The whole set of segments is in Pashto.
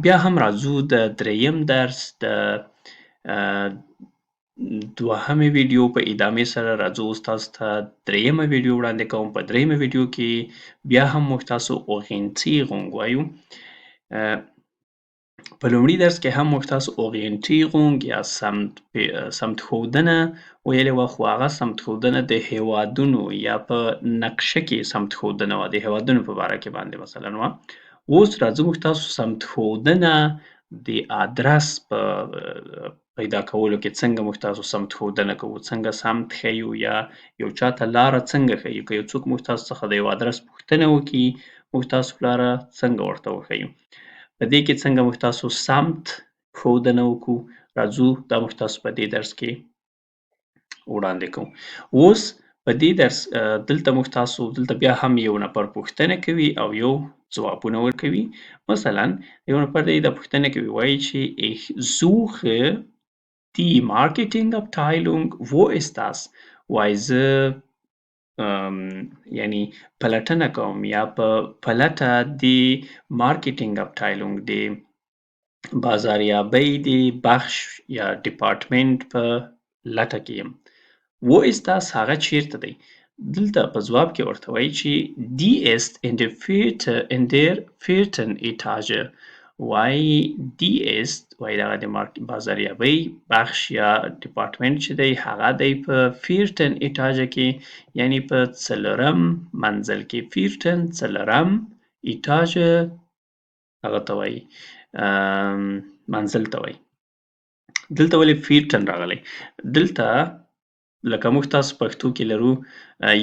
بیا هم راځو د دریم درس د دوهمې ویډیو په ادامې سره راځو اوس تاسو ته دریمه ویډیو وړاندې کوم. په دریمه ویډیو کې بیا هم موږ تاسو Orientierung وایو. په لومړي درس کې هم موږ تاسو Orientierung یا سمتښودنه ویلې وه، خو هغه سمتښودنه د هېوادونو یا په نقشه کې سمتښودنه وه، د هېوادونو په باره کې باندې مثلا وه. اوس راځو موږ تاسو سمتښودنه د ادرس په پیدا کولو کې څنګه موږ تاسو سمتښودنه کوو، څنګه سمت ښیو یا یو چاته لاره څنګه ښیو. که یو څوک موږ تاسو څخه د یو ادرس پوښتنه وکړي، موږ تاسو لاره څنګه ورته وښیو. په دې کې څنګه موږ تاسو سمت ښودنه وکړو، راځو دا موږ تاسو په دې درس کې وړاندې کوو. اوس په دې درس دلته موږ تاسو دلته بیا هم یو نفر پوښتنه کوي او یو ځوابونه ورکوي. مثلا یو نفر دی دا پوښتنه کوي، وایي چې ich suche die Marketingabteilung, wo ist das؟ وایي زه یعنی پلټنه کوم یا په پلټه د مارکیټینګ ابټایلونګ د بازاریابۍ د بخش یا ډپارټمنټ په لټه کې یم. wo ist das؟ هغه چیرته دی؟ دلته په ځواب کې ورته وایي چې die ist in der vierten Etage. وایي die ist وایي دغه د بازاریابۍ بخش یا ډپارټمنټ چې دی هغه دی په vierten Etage کې، یعنی په څلورم منزل کې. vierten څلورم Etage هغه ته وایي منزل ته وایي. دلته ولې vierten راغلی؟ دلته لکه موږ تاسو پښتو کې لرو،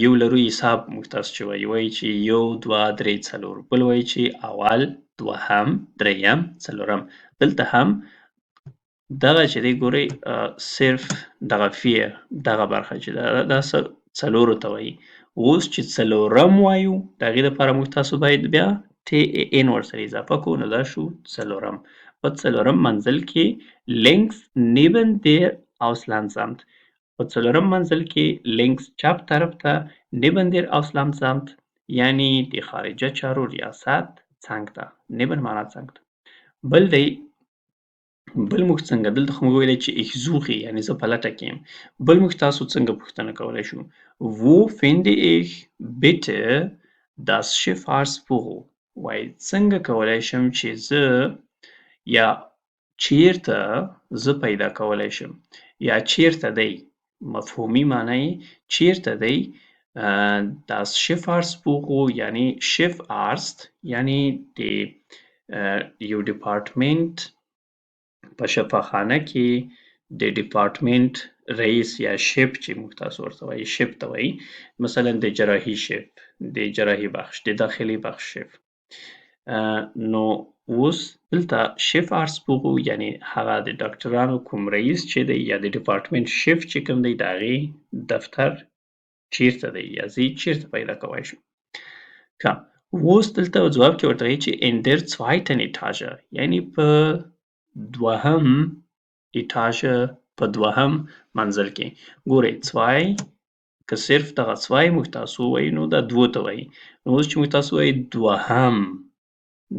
یو لرو حساب موږ تاسو چې وایي چې یو دوه درې څلور، بل وایي چې اول دوهم دریم څلورم. دلته هم دغه چې دی ګورئ صرف دغه فیر دغه برخه چې ده دا څلورو ته وایي. اوس چې څلورم وایو د هغې دپاره موږ تاسو باید بیا TN ورسره اضافه کړو، نو دا شو څلورم. په څلورم منزل کې links neben der Auslandsamt، په څلورم منزل کې links چپ طرف ته neben der Auslandsamt یعنی د خارجه چارو ریاست څنګ ته. neben معنا څنګ ته. بل دی بل موږ څنګه دلته خو موږ ویلی چې ich suche یعنی زه په لټه کې یم. بل موږ تاسو څنګه پوښتنه کولی شو؟ wo finde ich bitte das Schifffahrtsbüro؟ وایي څنګه کولی شم چې زه یا چیرته زه پیدا کولی شم یا چیرته دی، مفهومي معنی یې چیرته دی. das Schifffahrtsbüro یعنی Schiffarzt یعنی د یو ډپارټمنټ په شفاخانه کې د ډپارټمنټ رئیس یا شپ چې موږ تاسو ورته وایي شپ ته وایي، مثلا د جراحي شپ، د جراحي بخش، د داخلي بخش شپ. نو اوس دلته Schifffahrtsbüro یعنی هغه د ډاکټرانو کوم رئیس چې دی یا د ډپارټمنټ شپ چې کوم دی د هغې دفتر چیرته دی یا زه چیرته پیدا کولی شم. ښه، اوس دلته ځواب کې ورته وایي چې in der zweiten Etage یعنی په دوهم Etage په دوهم منزل کې. ګورئ zwei که صرف دغه zwei موږ تاسو ووایو نو دا دوو ته وایي. نو اوس چې موږ تاسو وایي دوهم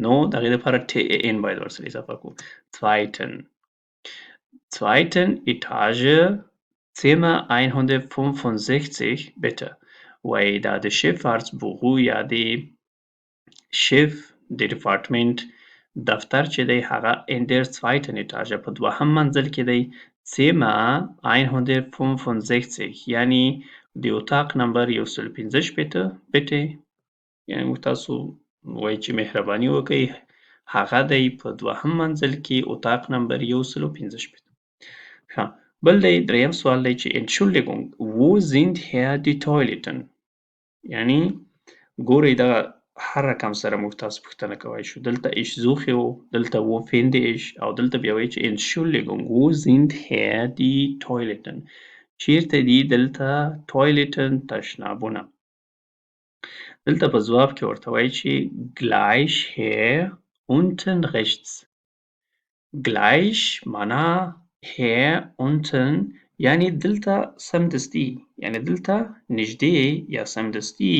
نو د هغې دپاره TN باید ورسره اضافه کړو. zweiten Etage Zimmer 165 bitte. وایي دا د Schifffahrtsbüro یا د شف د ډپارټمنټ دفتر چې دی هغه in der zweiten Etage په دوهم منزل کې دی. Zimmer 165 یعنی د اتاق نمبر 165 bitte یعنی موږ تاسو وایي چې مهرباني وکړئ هغه دی په دوهم منزل کې اتاق نمبر 165. ښه، بل دی دریم سوال دی چې Entschuldigung wo sind hier die Toiletten؟ یعنی ګورئ دغه هر رقم سره موږ تاسو پوښتنه کولی شو. دلته ich suche و، دلته wo finde ich او دلته بیا وایي چې Entschuldigung wo sind hier die Toiletten؟ چیرته دي دلته Toiletten تشنابونه؟ دلته په ځواب کې ورته وایي چې gleich hier unten rechts. gleich معنا hier unten یعنی دلته سمدستي، یعنی دلته نږدې یا سمدستي.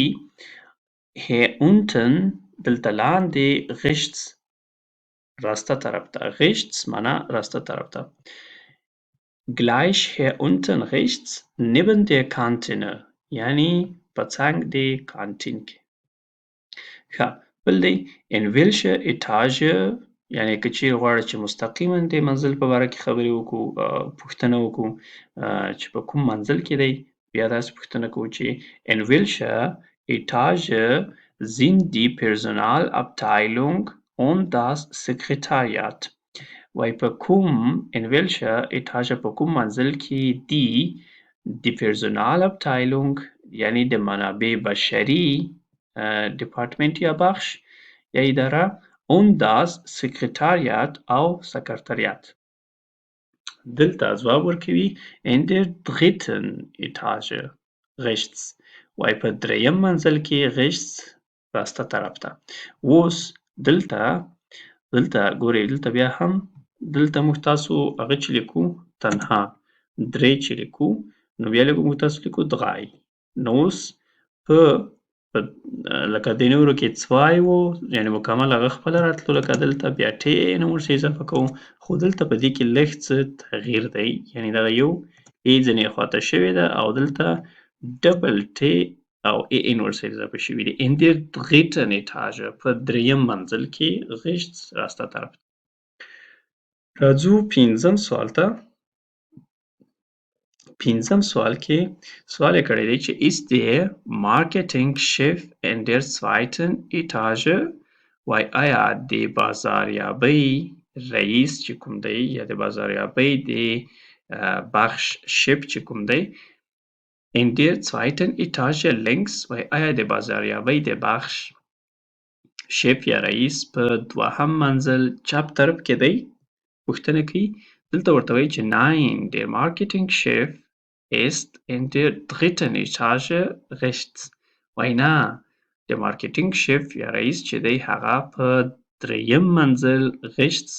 hier unten دلته لاندې rechts راسته طرف ته. rechts معنا راسته طرف ته. Gleich hier unten rechts neben der Kantine یعنی په څنګ د کانتین کې. ښه بل دی in welche Etage یعنی که چیرې غواړئ چې مستقیما د منزل په باره کې خبرې وکړو پوښتنه وکړو چې په کوم منزل کې دی بیا داسې پوښتنه کوو چې in welche Etage sind die Personalabteilung und das Sekretariat وایي په کوم in welche Etage په کوم منزل کې die Personalabteilung یعنی د منابع بشري department یا بخش یا اداره und das Sekretariat او سکرتریات. دلته ځواب ورکوي in der dritten Etage rechts وایي په دریم منزل کې rechts راسته طرف ته. اوس دلته ګورئ دلته بیا هم دلته موږ تاسو هغه چې لیکو تنها درې چې لیکو نو بیا موږ تاسو لیکو drei. نو اوس په لکه د نورو کې zwei و یعنی مکمل هغه خپله راتلو لکه دلته بیا ټ نوم ورسره اضافه کوو خو دلته په دې کې لږ څه تغییر دی یعنی دغه یو ای ځینې خواته شوې ده او دلته ډبل ټ او ای ان ورسره اضافه شوي دي. in der dritten Etage په دریم منزل کې rechts راسته طرف. راځو پنځم سوال ته. پنځم سوال کې سوال یې کړی دی چې ist der Marketingchef in der zweiten Etage وایي آیا د بازاریابۍ رئیس چې کوم دی یا د بازاریابۍ د بخش شف چې کوم دی in der zweiten Etage links وایي آیا د بازاریابۍ د بخش شف یا رئیس په دوهم منزل چپ طرف کې دی پوښتنه کوي دلته ورته وایي چې nein der Marketingchef ist in der dritten Etage rechts وایي نه د مارکیټینګ شف یا رئیس چې دی هغه په دریم منزل rechts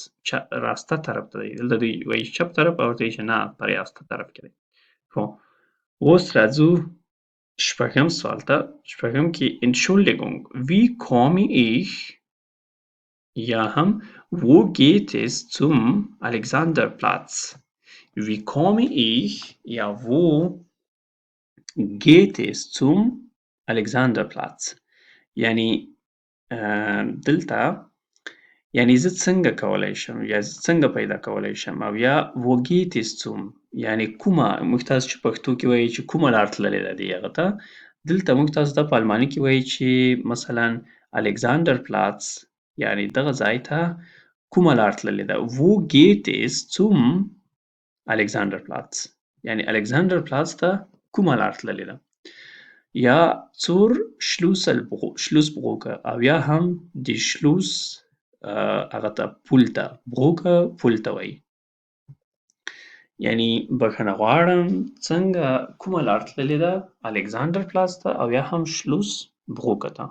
راسته طرف ته دی دلته دوی وایي چپ طرف او ورته وایي چې نه په راسته طرف کې دی. خو اوس راځو شپږم سوال ته. شپږم کې Entschuldigung wie komme ich یا هم wo geht es zum Alexanderplatz wie komme ich یا wo geht es zum Alexanderplatz یعنی دلته یعنی زه څنګه کولی شم یا زه څنګه پیدا کولی شم او یا wo geht es zum یعنی کومه موږ تاسو چې پښتو کې وایي چې کومه لار تللې ده دې هغه ته دلته موږ تاسو ته په الماني کې وایي چې مثلا الکساندر پلاц یعنی دغه ځای ته کومه لار تللې ده wo geht es zum Alexanderplatz یعنی الکساندرپلاц ته کومه لار تللې ده یا zur Schlussbrücke او یا هم د شلوس هغه ته پول ته بروکه پول ته وایي یعنی بخښنه غواړم څنګه کومه لار تللې ده الکساندرپلاц ته او یا هم شلوس بروکه ته.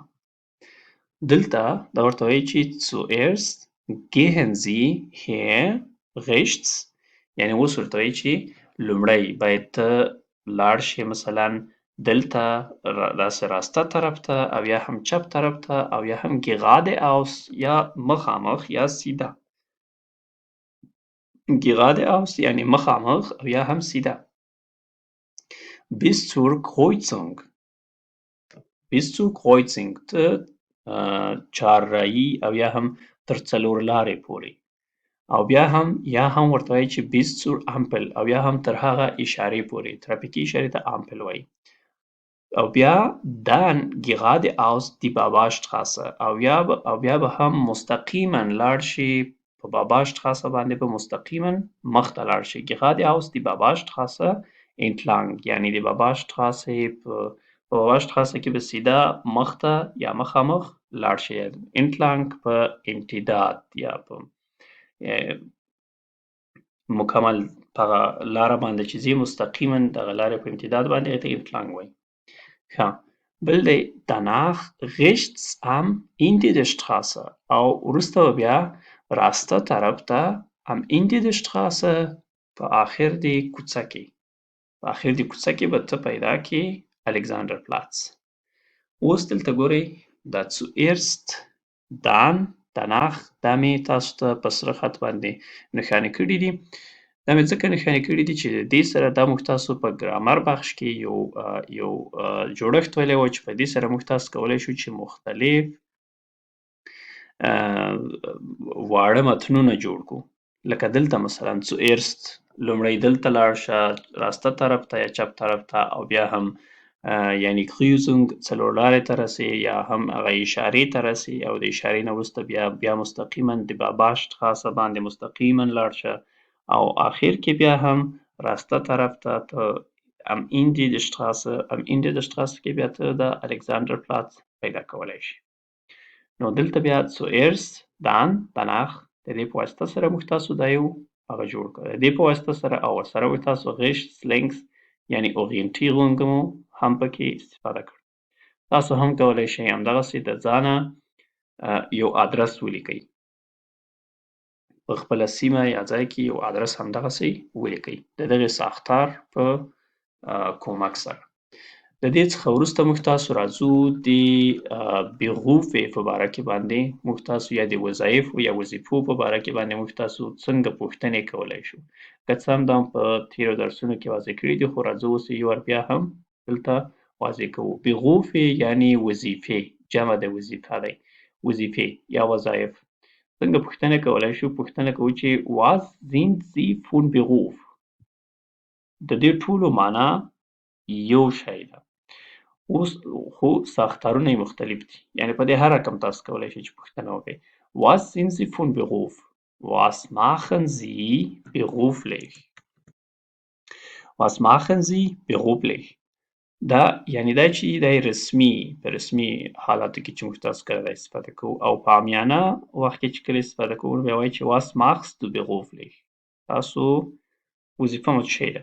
دلته دا ورته وایي چې zuerst gehen Sie hier rechts یعنی اوس ورته وایي چې لومړی باید ته لاړ شې مثلا دلته داسې راسته طرف ته او یا هم چپ طرف ته او یا هم geradeaus یا مخامخ یا سیده geradeaus یعنی مخامخ او یا هم سیده bis zur Kreuzung ته چهاررایي او یا هم تر څلور لارې پورې او بیا هم ورته وایي چې bis zur Ampel او یا هم تر هغه اشارې پورې ترافیکي اشارې ته امپل وایي او بیا dann geradeaus die Baba-Straße او بیا به هم مستقیما لاړ شي په بابا-Straße باندې به مستقیما مخ ته لاړ شي geradeaus die Baba-Straße entlang یعنی د بابا-Straße په بابا-Straße کې به سیده مخ ته یا مخامخ لاړ شي entlang په امتداد یا په مکمل په لاره باندې چې ځي مستقیما دغه لارې په امتداد باندې هغې ته entlang وایي. ښه بل دی danach rechts am Ende der Straße او وروسته به بیا راسته طرف ته am Ende der Straße په آخر د کوڅه کې په آخر د کوڅه کې به ته پیدا کړې الکساندرپلاц. اوس دلته ګورئ دا zuerst dann danach دا مې تاسو ته په سره خط باندې نښانې کړي دي. دا مې ځکه نښانې کړي دي چې د دې سره دا موږ تاسو په ګرامر بخش کې یو جوړښت ویلی و چې په دې سره موږ تاسو کولی شو چې مختلف واړه متنونه جوړ کړو. لکه دلته مثلا zuerst لومړی دلته لاړ شه راسته طرف ته یا چپ طرف ته او بیا هم یعنی Kreuzung څلور لارې ته رسې یا هم هغه اشارې ته رسې او د اشارې نه وروسته بیا مستقیما د Bashstraße باندې مستقیما لاړ شه او آخر کې بیا هم راسته طرف ته am Ende der Straße کې بیا ته د Alexanderplatz پیدا کولی شي. نو دلته بیا zuerst dann danach د دې په واسطه سره موږ تاسو دا یو هغه جوړ کړ. د دې په واسطه سره او ورسره موږ تاسو rechts links یعنی Orientierung مو هم پکې استفاده کړ. تاسو هم کولی شئ همدغسې د ځانه یو ادرس ولیکئ. په خپله سیمه یا ځای کې یو ادرس همدغسې ولیکئ د دغې ساختار په کومک سره. د دې څخه وروسته موږ تاسو راځو د Berufe په باره کې باندې موږ تاسو یا د وظایفو یا وظیفو په باره کې باندې موږ تاسو څنګه پوښتنې کولی شو. که څه هم دا په تېرو درسونو کې واضح کړي دي خو راځو اوس یو وار بیا هم دلته واضح کوو. Berufe یعنې وظیفې جمع د وظیفه دی. وظیفې یا وظایف څنګه پوښتنه کولی شو. پوښتنه کوو چې Was sind Sie von Beruf؟ د دې ټولو معنا یو شی ده. اوس خو ساختارونه یې مختلف دي. یعنې په دې هر رقم تاسو کولی شئ چې پوښتنه وکړئ. Was sind Sie von Beruf؟ Was machen Sie beruflich؟ Was machen Sie beruflich؟ دا یعنې دا چې دا رسمي په رسمي حالاتو کې چې موږ تاسو کله دا استفاده کوو او په عامیانه وخت کې چې کله استفاده کوو نو بیا وایي چې Was machst du beruflich؟ تاسو وظیفه مو څه شی ده.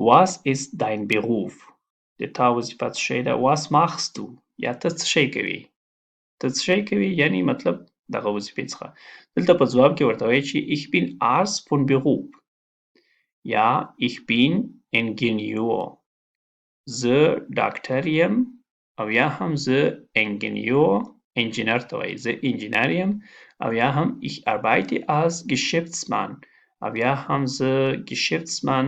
Was ist dein Beruf؟ د تا وظیفه څه شی ده. Was machst du؟ یا ته څه شی کوې. ته څه شی کوې یعنې مطلب دغه وظیفې څخه. دلته په ځواب کې ورته وایي چې Ich bin Arzt von Beruf یا Ich bin Ingenieur. زه ډاکټر یم او یا هم زه انجینر ته وایي. زه انجینر یم او یا هم Ich arbeite als Geschäftsmann او یا هم زه Geschäftsmann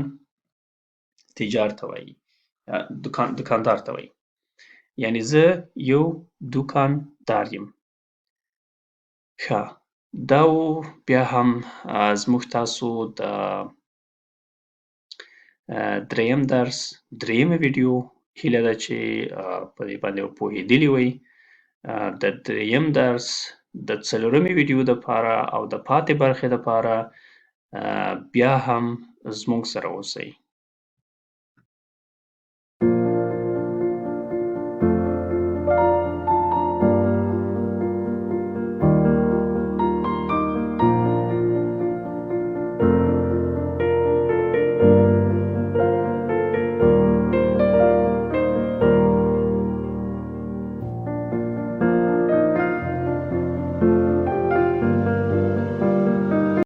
تجار ته وایي. دکاندار ته وایي. یعنې زه یو دوکاندار یم. ښه دا و بیا هم زموږ تاسو د دریم درس دریمه ویډیو هیله ده چې په دې باندې پوهېدلي وئ. د دریم درس د څلورمې ویډیو دپاره او د پاتې برخې دپاره بیا هم زموږ سره اوسئ.